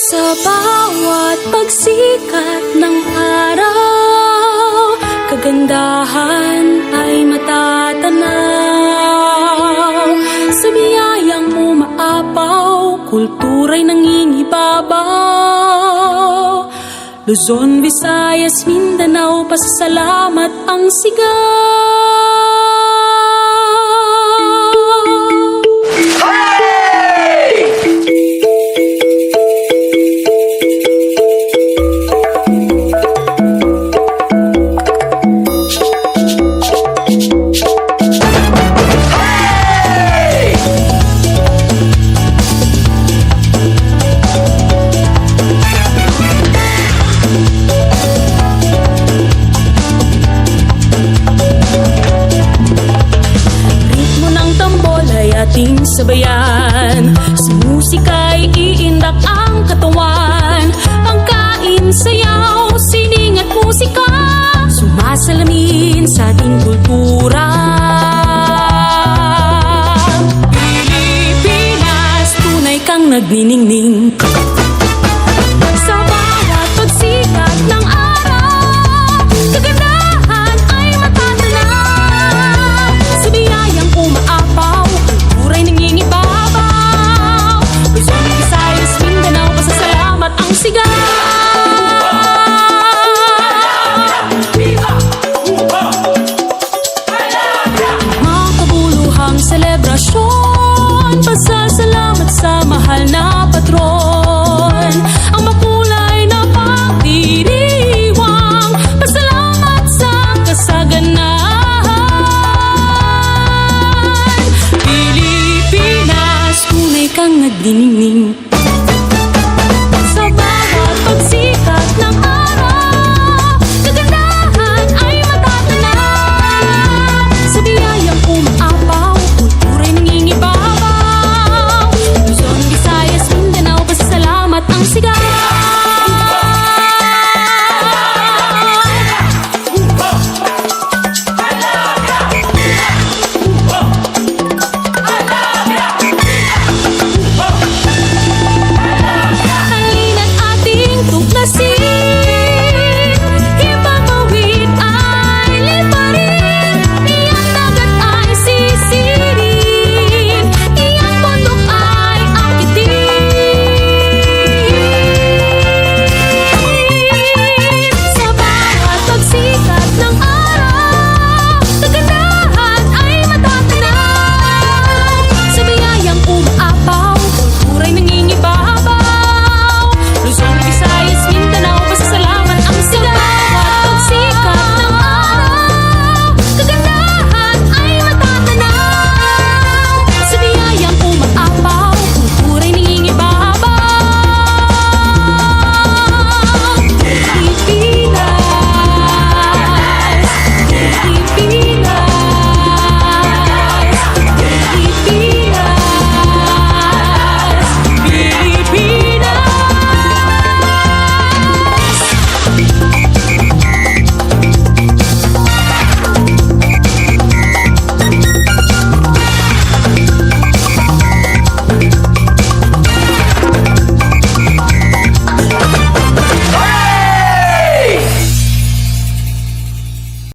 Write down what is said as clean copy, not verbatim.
Sa bawat pagsikat ng araw, kagandahan ay matatanaw. Sa biyayang umaapaw, kultura'y nangingibabaw. Luzon, Visayas, Mindanao, pasasalamat ang sigaw. Ating sabayan, sa musika'y iindak ang katawan. Pagkain, sayaw, sining at musika, sumasalamin sa ating kultura. Pilipinas, tunay kang nagniningning. Sa bawat pagsikat ng araw, kagandahan ay matatanaw. Sa biyayang umaapaw, kultura'y nangingibabaw. Luzon, Visayas, Mindanao, pasasalamat ang sigaw.